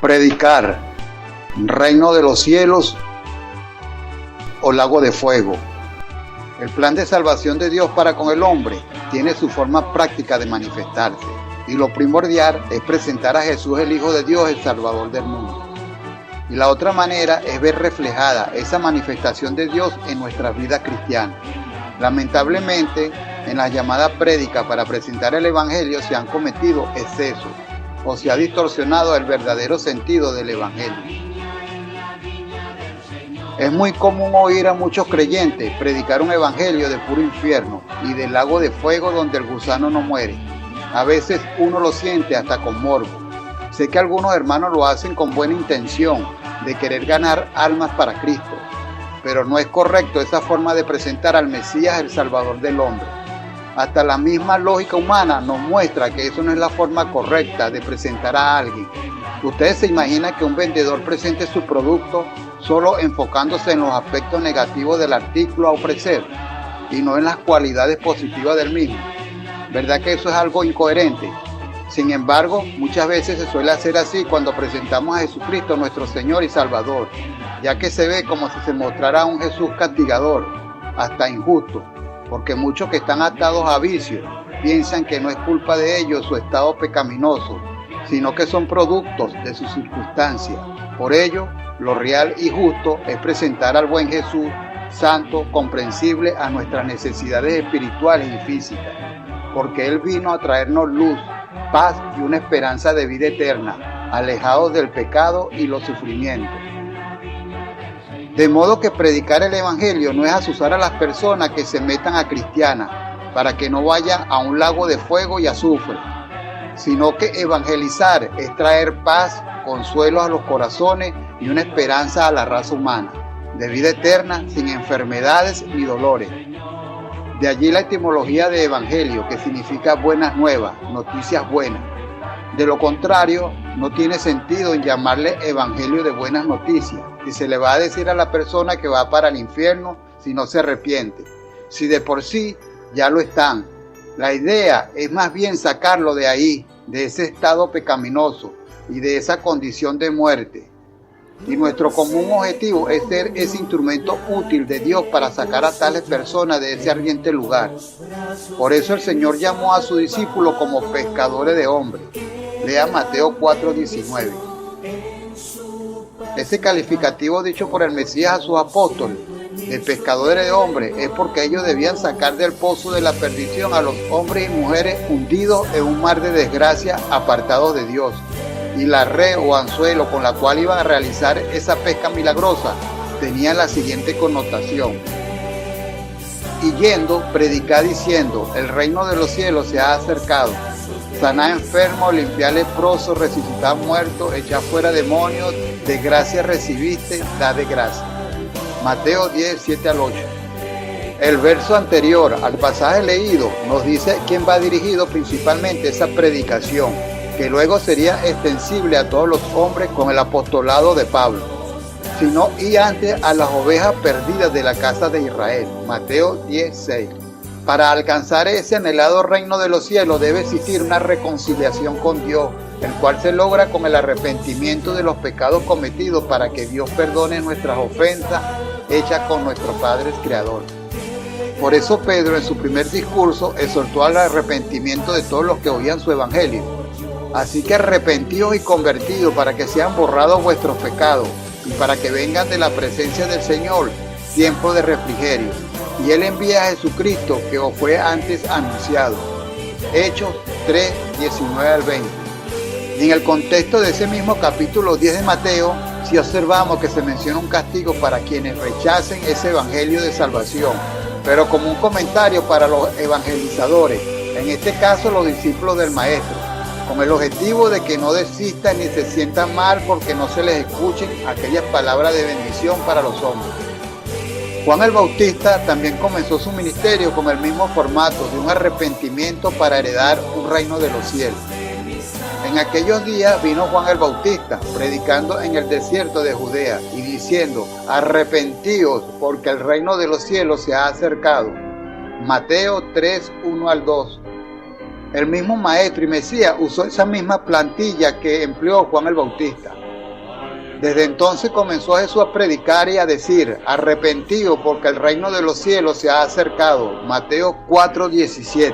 Predicar, reino de los cielos o lago de fuego. El plan de salvación de Dios para con el hombre tiene su forma práctica de manifestarse, y lo primordial es presentar a Jesús, el Hijo de Dios, el Salvador del mundo. Y la otra manera es ver reflejada esa manifestación de Dios en nuestras vidas cristianas. Lamentablemente, en la llamada prédica para presentar el Evangelio se han cometido excesos o se ha distorsionado el verdadero sentido del Evangelio. Es muy común oír a muchos creyentes predicar un evangelio de puro infierno y del lago de fuego donde el gusano no muere. A veces uno lo siente hasta con morbo. Sé que algunos hermanos lo hacen con buena intención de querer ganar almas para Cristo, pero no es correcto esa forma de presentar al Mesías, el Salvador del hombre. Hasta la misma lógica humana nos muestra que eso no es la forma correcta de presentar a alguien. Ustedes se imaginan que un vendedor presente su producto solo enfocándose en los aspectos negativos del artículo a ofrecer y no en las cualidades positivas del mismo. ¿Verdad que eso es algo incoherente? Sin embargo, muchas veces se suele hacer así cuando presentamos a Jesucristo, nuestro Señor y Salvador, ya que se ve como si se mostrara un Jesús castigador, hasta injusto, porque muchos que están atados a vicios piensan que no es culpa de ellos su estado pecaminoso, sino que son productos de sus circunstancias. Por ello, lo real y justo es presentar al buen Jesús, santo, comprensible a nuestras necesidades espirituales y físicas, porque Él vino a traernos luz, paz y una esperanza de vida eterna, alejados del pecado y los sufrimientos. De modo que predicar el Evangelio no es azuzar a las personas que se metan a cristianas, para que no vayan a un lago de fuego y azufre, sino que evangelizar es traer paz, consuelo a los corazones y una esperanza a la raza humana, de vida eterna, sin enfermedades ni dolores. De allí la etimología de evangelio, que significa buenas nuevas, noticias buenas. De lo contrario, no tiene sentido en llamarle evangelio de buenas noticias, si se le va a decir a la persona que va para el infierno si no se arrepiente, si de por sí ya lo están. La idea es más bien sacarlo de ahí, de ese estado pecaminoso y de esa condición de muerte. Y nuestro común objetivo es ser ese instrumento útil de Dios para sacar a tales personas de ese ardiente lugar. Por eso el Señor llamó a sus discípulos como pescadores de hombres. Lea Mateo 4:19. Ese calificativo dicho por el Mesías a sus apóstoles, de pescadores de hombres, es porque ellos debían sacar del pozo de la perdición a los hombres y mujeres hundidos en un mar de desgracia, apartados de Dios. Y la red o anzuelo con la cual iban a realizar esa pesca milagrosa tenía la siguiente connotación: y yendo, predicar diciendo, el reino de los cielos se ha acercado, sanar enfermos, limpiar leprosos, resucitar muertos, echar fuera demonios, de gracia recibiste, da de gracia. Mateo 10, 7 al 8. El verso anterior al pasaje leído nos dice quién va dirigido principalmente esa predicación, que luego sería extensible a todos los hombres con el apostolado de Pablo, sino y antes a las ovejas perdidas de la casa de Israel. Mateo 10:6. Para alcanzar ese anhelado reino de los cielos debe existir una reconciliación con Dios, el cual se logra con el arrepentimiento de los pecados cometidos para que Dios perdone nuestras ofensas hechas con nuestro Padre Creador. Por eso Pedro en su primer discurso exhortó al arrepentimiento de todos los que oían su evangelio. Así que arrepentidos y convertidos para que sean borrados vuestros pecados y para que vengan de la presencia del Señor tiempo de refrigerio. Y Él envía a Jesucristo que os fue antes anunciado. Hechos 3, 19 al 20. Y en el contexto de ese mismo capítulo 10 de Mateo, si observamos que se menciona un castigo para quienes rechacen ese evangelio de salvación, pero como un comentario para los evangelizadores, en este caso los discípulos del Maestro, con el objetivo de que no desistan ni se sientan mal porque no se les escuchen aquellas palabras de bendición para los hombres. Juan el Bautista también comenzó su ministerio con el mismo formato de un arrepentimiento para heredar un reino de los cielos. En aquellos días vino Juan el Bautista, predicando en el desierto de Judea y diciendo, arrepentíos porque el reino de los cielos se ha acercado. Mateo 3, 1 al 2. El mismo Maestro y Mesías usó esa misma plantilla que empleó Juan el Bautista. Desde entonces comenzó Jesús a predicar y a decir: arrepentidos, porque el reino de los cielos se ha acercado. Mateo 4:17.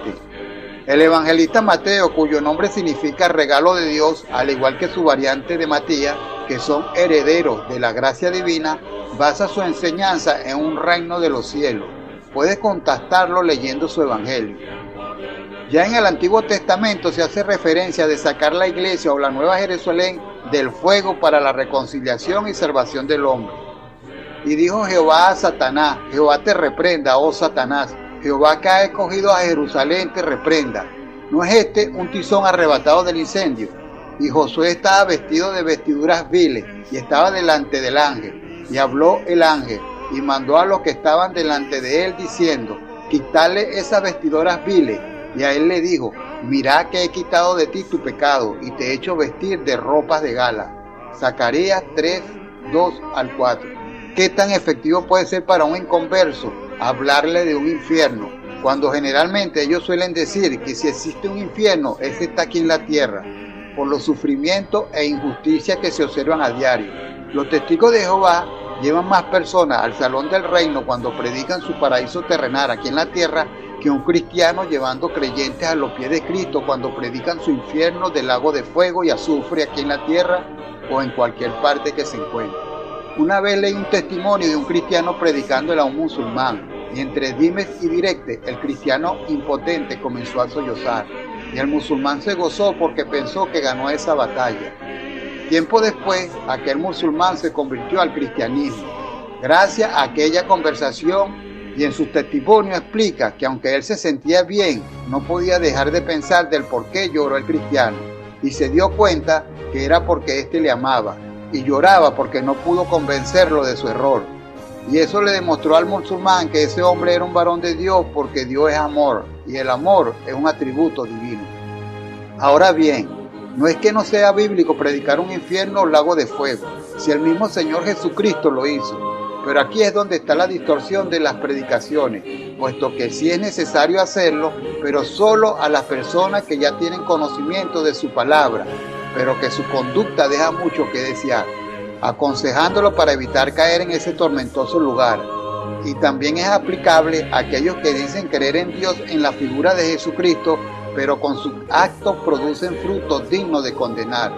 El evangelista Mateo, cuyo nombre significa regalo de Dios, al igual que su variante de Matías, que son herederos de la gracia divina, basa su enseñanza en un reino de los cielos. Puedes contactarlo leyendo su evangelio. Ya en el Antiguo Testamento se hace referencia de sacar la iglesia o la Nueva Jerusalén del fuego para la reconciliación y salvación del hombre. Y dijo Jehová a Satanás: Jehová te reprenda, oh Satanás. Jehová, que ha escogido a Jerusalén, te reprenda. ¿No es este un tizón arrebatado del incendio? Y Josué estaba vestido de vestiduras viles y estaba delante del ángel. Y habló el ángel y mandó a los que estaban delante de él diciendo: quitadle esas vestiduras viles. Y a él le dijo: mirá que he quitado de ti tu pecado y te he hecho vestir de ropas de gala. Zacarías 3:2-4. ¿Qué tan efectivo puede ser para un inconverso hablarle de un infierno, cuando generalmente ellos suelen decir que si existe un infierno, ese está aquí en la tierra, por los sufrimientos e injusticias que se observan a diario? Los testigos de Jehová llevan más personas al salón del reino cuando predican su paraíso terrenal aquí en la tierra que un cristiano llevando creyentes a los pies de Cristo cuando predican su infierno del lago de fuego y azufre aquí en la tierra o en cualquier parte que se encuentre. Una vez leí un testimonio de un cristiano predicándole a un musulmán, y entre dimes y diretes el cristiano impotente comenzó a sollozar, y el musulmán se gozó porque pensó que ganó esa batalla. Tiempo después, aquel musulmán se convirtió al cristianismo, gracias a aquella conversación, y en su testimonio explica que aunque él se sentía bien, no podía dejar de pensar del por qué lloró el cristiano, y se dio cuenta que era porque éste le amaba, y lloraba porque no pudo convencerlo de su error. Y eso le demostró al musulmán que ese hombre era un varón de Dios, porque Dios es amor, y el amor es un atributo divino. Ahora bien, no es que no sea bíblico predicar un infierno o lago de fuego, si el mismo Señor Jesucristo lo hizo. Pero aquí es donde está la distorsión de las predicaciones, puesto que sí es necesario hacerlo, pero solo a las personas que ya tienen conocimiento de su palabra, pero que su conducta deja mucho que desear, aconsejándolo para evitar caer en ese tormentoso lugar. Y también es aplicable a aquellos que dicen creer en Dios en la figura de Jesucristo, pero con sus actos producen frutos dignos de condenar.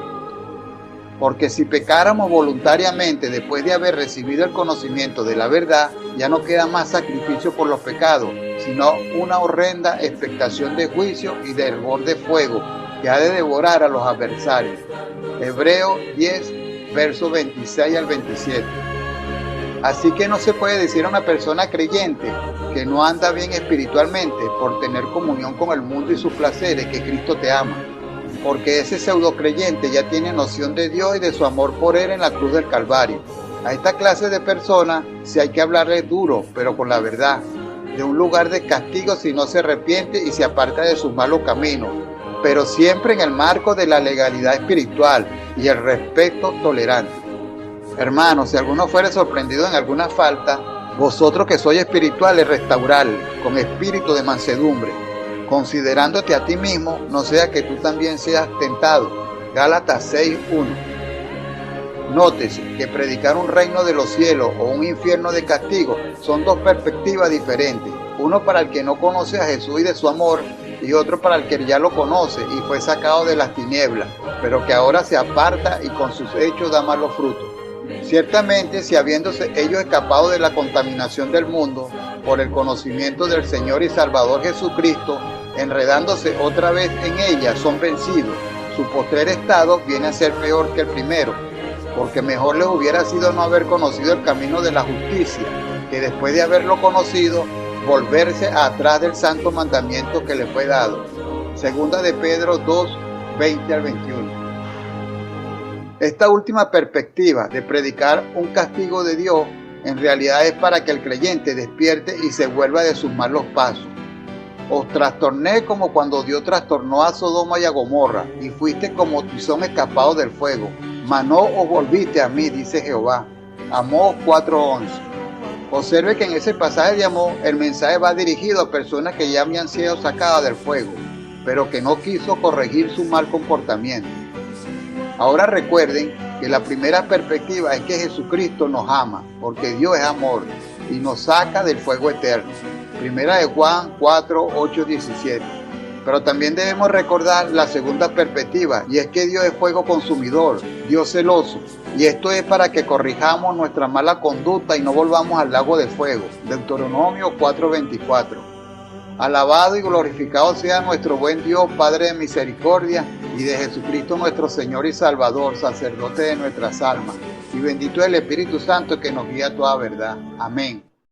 Porque si pecáramos voluntariamente después de haber recibido el conocimiento de la verdad, ya no queda más sacrificio por los pecados, sino una horrenda expectación de juicio y de hervor de fuego que ha de devorar a los adversarios. Hebreos 10, versos 26 al 27. Así que no se puede decir a una persona creyente que no anda bien espiritualmente por tener comunión con el mundo y sus placeres que Cristo te ama, porque ese pseudo creyente ya tiene noción de Dios y de su amor por él en la cruz del Calvario. A esta clase de personas sí hay que hablarle duro, pero con la verdad, de un lugar de castigo si no se arrepiente y se aparta de sus malos caminos, pero siempre en el marco de la legalidad espiritual y el respeto tolerante. Hermanos, si alguno fuere sorprendido en alguna falta, vosotros que sois espirituales, restaurarle con espíritu de mansedumbre, considerándote a ti mismo, no sea que tú también seas tentado. Gálatas 6:1. Nótese que predicar un reino de los cielos o un infierno de castigo son dos perspectivas diferentes, uno para el que no conoce a Jesús y de su amor, y otro para el que ya lo conoce y fue sacado de las tinieblas, pero que ahora se aparta y con sus hechos da malos frutos. Ciertamente, si habiéndose ellos escapado de la contaminación del mundo por el conocimiento del Señor y Salvador Jesucristo, enredándose otra vez en ella, son vencidos, su postrer estado viene a ser peor que el primero, porque mejor les hubiera sido no haber conocido el camino de la justicia, que después de haberlo conocido, volverse atrás del santo mandamiento que le fue dado. Segunda de Pedro 2, 20 al 21. Esta última perspectiva de predicar un castigo de Dios en realidad es para que el creyente despierte y se vuelva de sus malos pasos. Os trastorné como cuando Dios trastornó a Sodoma y a Gomorra, y fuiste como tizón escapado del fuego, mas no os volviste a mí, dice Jehová. Amós 4:11. Observe que en ese pasaje de Amós el mensaje va dirigido a personas que ya habían sido sacadas del fuego, pero que no quiso corregir su mal comportamiento. Ahora recuerden que la primera perspectiva es que Jesucristo nos ama, porque Dios es amor y nos saca del fuego eterno. Primera de Juan 4, 8, 17. Pero también debemos recordar la segunda perspectiva, y es que Dios es fuego consumidor, Dios celoso. Y esto es para que corrijamos nuestra mala conducta y no volvamos al lago de fuego. Deuteronomio 4:24. Alabado y glorificado sea nuestro buen Dios, Padre de misericordia, y de Jesucristo nuestro Señor y Salvador, sacerdote de nuestras almas. Y bendito es el Espíritu Santo que nos guía a toda verdad. Amén.